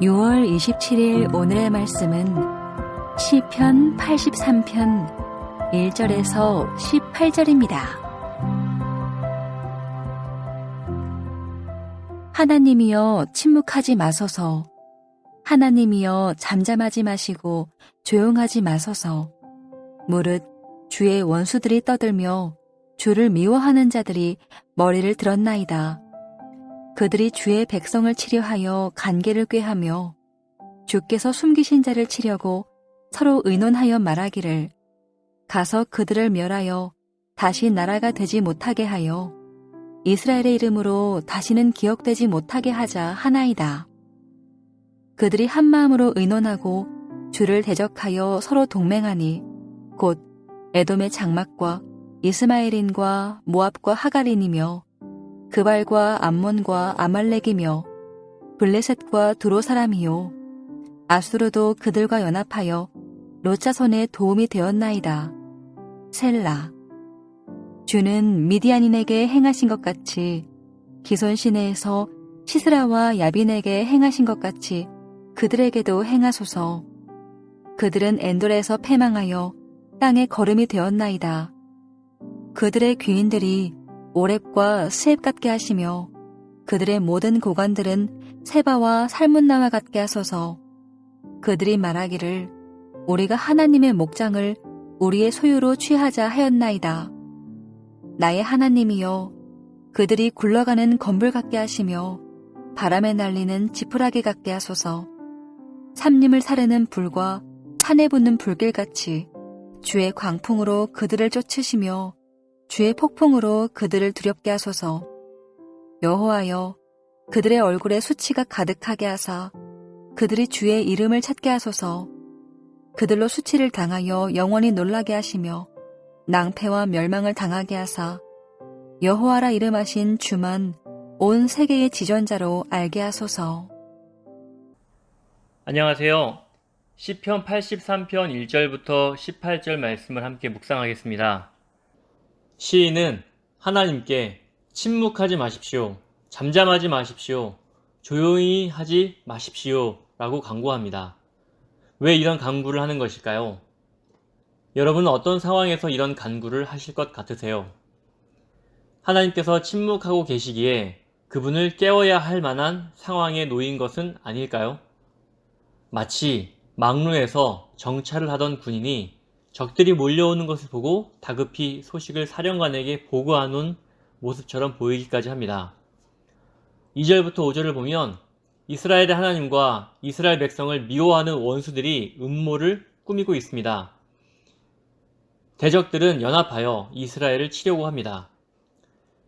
6월 27일 오늘의 말씀은 시편 83편 1절에서 18절입니다. 하나님이여 침묵하지 마소서. 하나님이여 잠잠하지 마시고 조용하지 마소서. 무릇 주의 원수들이 떠들며 주를 미워하는 자들이 머리를 들었나이다. 그들이 주의 백성을 치려하여 간계를 꾀하며 주께서 숨기신 자를 치려고 서로 의논하여 말하기를 가서 그들을 멸하여 다시 나라가 되지 못하게 하여 이스라엘의 이름으로 다시는 기억되지 못하게 하자 하나이다. 그들이 한 마음으로 의논하고 주를 대적하여 서로 동맹하니 곧 에돔의 장막과 이스마엘인과 모압과 하갈인이며 그발과 암몬과 아말렉이며 블레셋과 두로 사람이요 아수르도 그들과 연합하여 롯자손에 도움이 되었나이다. 셀라. 주는 미디안인에게 행하신 것 같이 기손 시내에서 시스라와 야빈에게 행하신 것 같이 그들에게도 행하소서. 그들은 엔돌에서 패망하여 땅에 거름이 되었나이다. 그들의 귀인들이 오렙과 스앱 같게 하시며 그들의 모든 고관들은 세바와 살문나와 같게 하소서. 그들이 말하기를 우리가 하나님의 목장을 우리의 소유로 취하자 하였나이다. 나의 하나님이여 그들이 굴러가는 건불 같게 하시며 바람에 날리는 지푸라기 같게 하소서. 삼림을 사르는 불과 산에 붙는 불길같이 주의 광풍으로 그들을 쫓으시며 주의 폭풍으로 그들을 두렵게 하소서. 여호와여 그들의 얼굴에 수치가 가득하게 하사 그들이 주의 이름을 찾게 하소서. 그들로 수치를 당하여 영원히 놀라게 하시며 낭패와 멸망을 당하게 하사 여호와라 이름하신 주만 온 세계의 지존자로 알게 하소서. 안녕하세요. 시편 83편 1절부터 18절 말씀을 함께 묵상하겠습니다. 시인은 하나님께 침묵하지 마십시오, 잠잠하지 마십시오, 조용히 하지 마십시오 라고 간구합니다. 왜 이런 간구를 하는 것일까요? 여러분은 어떤 상황에서 이런 간구를 하실 것 같으세요? 하나님께서 침묵하고 계시기에 그분을 깨워야 할 만한 상황에 놓인 것은 아닐까요? 마치 막루에서 정찰을 하던 군인이 적들이 몰려오는 것을 보고 다급히 소식을 사령관에게 보고하는 모습처럼 보이기까지 합니다. 2절부터 5절을 보면 이스라엘의 하나님과 이스라엘 백성을 미워하는 원수들이 음모를 꾸미고 있습니다. 대적들은 연합하여 이스라엘을 치려고 합니다.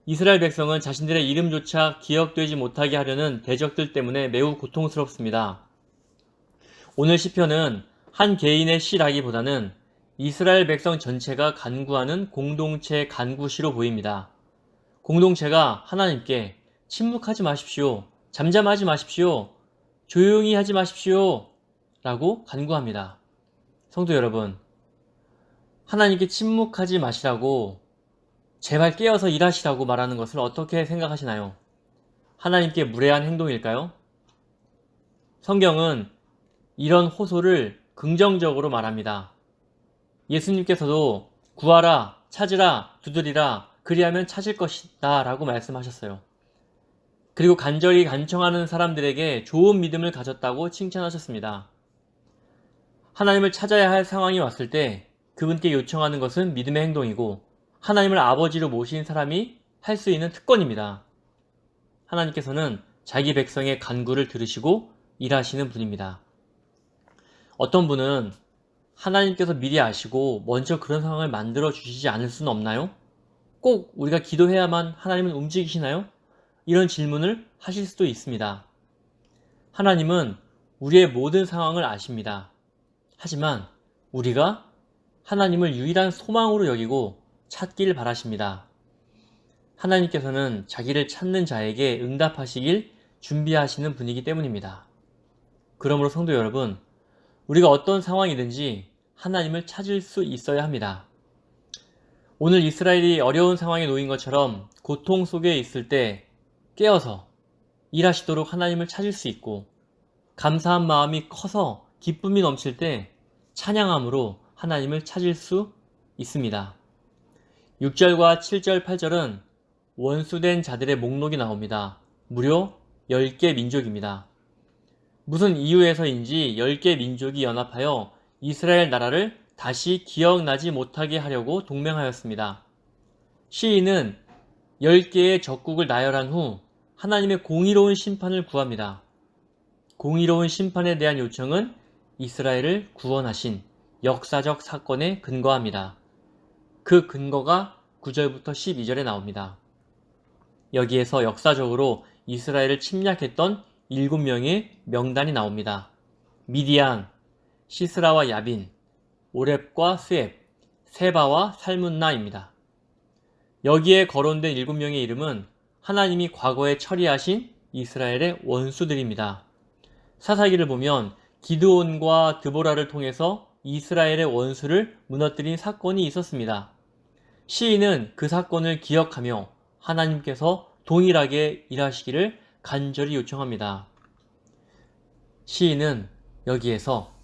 이스라엘 백성은 자신들의 이름조차 기억되지 못하게 하려는 대적들 때문에 매우 고통스럽습니다. 오늘 시편은 한 개인의 시라기보다는 이스라엘 백성 전체가 간구하는 공동체 간구시로 보입니다. 공동체가 하나님께 침묵하지 마십시오, 잠잠하지 마십시오, 조용히 하지 마십시오 라고 간구합니다. 성도 여러분, 하나님께 침묵하지 마시라고 제발 깨어서 일하시라고 말하는 것을 어떻게 생각하시나요? 하나님께 무례한 행동일까요? 성경은 이런 호소를 긍정적으로 말합니다. 예수님께서도 구하라, 찾으라, 두드리라, 그리하면 찾을 것이다 라고 말씀하셨어요. 그리고 간절히 간청하는 사람들에게 좋은 믿음을 가졌다고 칭찬하셨습니다. 하나님을 찾아야 할 상황이 왔을 때 그분께 요청하는 것은 믿음의 행동이고 하나님을 아버지로 모신 사람이 할 수 있는 특권입니다. 하나님께서는 자기 백성의 간구를 들으시고 일하시는 분입니다. 어떤 분은 하나님께서 미리 아시고 먼저 그런 상황을 만들어 주시지 않을 수는 없나요? 꼭 우리가 기도해야만 하나님은 움직이시나요? 이런 질문을 하실 수도 있습니다. 하나님은 우리의 모든 상황을 아십니다. 하지만 우리가 하나님을 유일한 소망으로 여기고 찾길 바라십니다. 하나님께서는 자기를 찾는 자에게 응답하시길 준비하시는 분이기 때문입니다. 그러므로 성도 여러분, 우리가 어떤 상황이든지 하나님을 찾을 수 있어야 합니다. 오늘 이스라엘이 어려운 상황에 놓인 것처럼 고통 속에 있을 때 깨어서 일하시도록 하나님을 찾을 수 있고 감사한 마음이 커서 기쁨이 넘칠 때 찬양함으로 하나님을 찾을 수 있습니다. 6절과 7절, 8절은 원수된 자들의 목록이 나옵니다. 무려 10개 민족입니다. 무슨 이유에서인지 10개 민족이 연합하여 이스라엘 나라를 다시 기억나지 못하게 하려고 동맹하였습니다. 시인은 10개의 적국을 나열한 후 하나님의 공의로운 심판을 구합니다. 공의로운 심판에 대한 요청은 이스라엘을 구원하신 역사적 사건에 근거합니다. 그 근거가 9절부터 12절에 나옵니다. 여기에서 역사적으로 이스라엘을 침략했던 7명의 명단이 나옵니다. 미디안, 시스라와 야빈, 오렙과 스앱, 세바와 살문나입니다. 여기에 거론된 7명의 이름은 하나님이 과거에 처리하신 이스라엘의 원수들입니다. 사사기를 보면 기드온과 드보라를 통해서 이스라엘의 원수를 무너뜨린 사건이 있었습니다. 시인은 그 사건을 기억하며 하나님께서 동일하게 일하시기를 간절히 요청합니다. 시인은 여기에서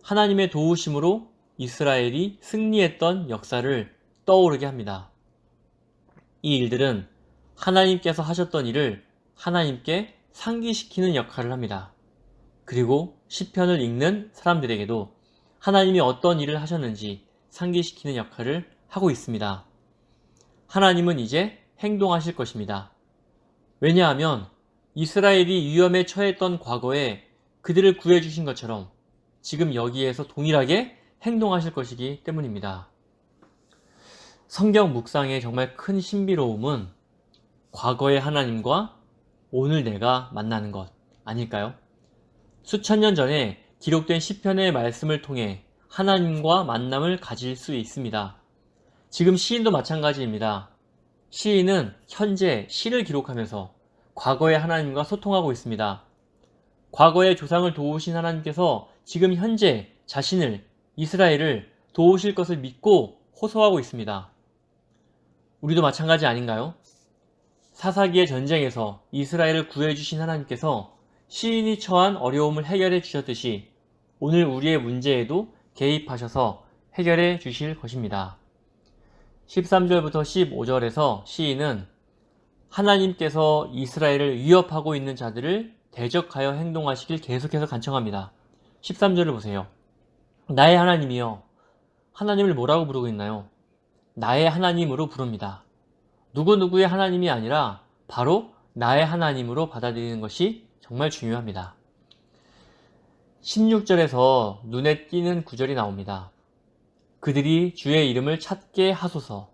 하나님의 도우심으로 이스라엘이 승리했던 역사를 떠오르게 합니다. 이 일들은 하나님께서 하셨던 일을 하나님께 상기시키는 역할을 합니다. 그리고 시편을 읽는 사람들에게도 하나님이 어떤 일을 하셨는지 상기시키는 역할을 하고 있습니다. 하나님은 이제 행동하실 것입니다. 왜냐하면 이스라엘이 위험에 처했던 과거에 그들을 구해주신 것처럼 지금 여기에서 동일하게 행동하실 것이기 때문입니다. 성경 묵상의 정말 큰 신비로움은 과거의 하나님과 오늘 내가 만나는 것 아닐까요? 수천 년 전에 기록된 시편의 말씀을 통해 하나님과 만남을 가질 수 있습니다. 지금 시인도 마찬가지입니다. 시인은 현재 시를 기록하면서 과거의 하나님과 소통하고 있습니다. 과거의 조상을 도우신 하나님께서 지금 현재 자신을, 이스라엘을 도우실 것을 믿고 호소하고 있습니다. 우리도 마찬가지 아닌가요? 사사기의 전쟁에서 이스라엘을 구해주신 하나님께서 시인이 처한 어려움을 해결해 주셨듯이 오늘 우리의 문제에도 개입하셔서 해결해 주실 것입니다. 13절부터 15절에서 시인은 하나님께서 이스라엘을 위협하고 있는 자들을 대적하여 행동하시길 계속해서 간청합니다. 13절을 보세요. 나의 하나님이여. 하나님을 뭐라고 부르고 있나요? 나의 하나님으로 부릅니다. 누구누구의 하나님이 아니라 바로 나의 하나님으로 받아들이는 것이 정말 중요합니다. 16절에서 눈에 띄는 구절이 나옵니다. 그들이 주의 이름을 찾게 하소서.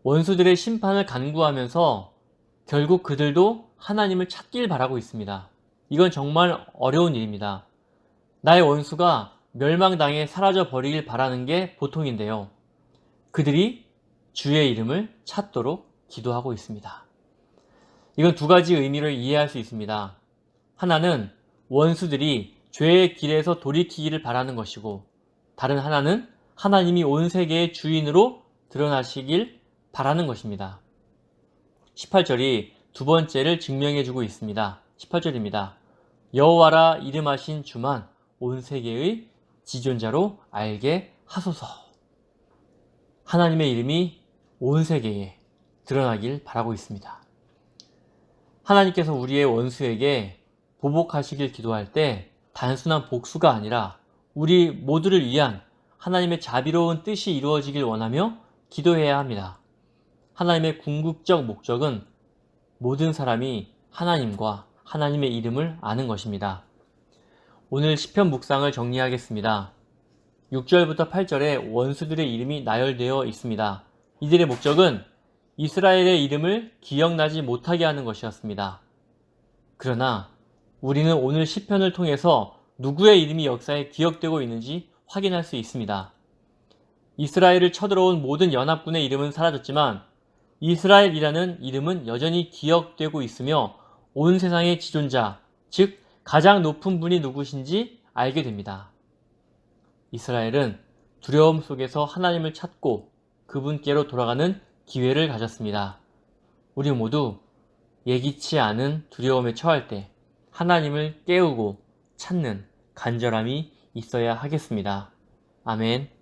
원수들의 심판을 간구하면서 결국 그들도 하나님을 찾길 바라고 있습니다. 이건 정말 어려운 일입니다. 나의 원수가 멸망당해 사라져 버리길 바라는 게 보통인데요. 그들이 주의 이름을 찾도록 기도하고 있습니다. 이건 두 가지 의미를 이해할 수 있습니다. 하나는 원수들이 죄의 길에서 돌이키기를 바라는 것이고, 다른 하나는 하나님이 온 세계의 주인으로 드러나시길 바라는 것입니다. 18절이 두 번째를 증명해주고 있습니다. 18절입니다. 여호와라 이름하신 주만 온 세계의 지존자로 알게 하소서. 하나님의 이름이 온 세계에 드러나길 바라고 있습니다. 하나님께서 우리의 원수에게 보복하시길 기도할 때 단순한 복수가 아니라 우리 모두를 위한 하나님의 자비로운 뜻이 이루어지길 원하며 기도해야 합니다. 하나님의 궁극적 목적은 모든 사람이 하나님과 하나님의 이름을 아는 것입니다. 오늘 시편 묵상을 정리하겠습니다. 6절부터 8절에 원수들의 이름이 나열되어 있습니다. 이들의 목적은 이스라엘의 이름을 기억나지 못하게 하는 것이었습니다. 그러나 우리는 오늘 시편을 통해서 누구의 이름이 역사에 기억되고 있는지 확인할 수 있습니다. 이스라엘을 쳐들어온 모든 연합군의 이름은 사라졌지만 이스라엘이라는 이름은 여전히 기억되고 있으며 온 세상의 지존자, 즉 가장 높은 분이 누구신지 알게 됩니다. 이스라엘은 두려움 속에서 하나님을 찾고 그분께로 돌아가는 기회를 가졌습니다. 우리 모두 예기치 않은 두려움에 처할 때 하나님을 깨우고 찾는 간절함이 있어야 하겠습니다. 아멘.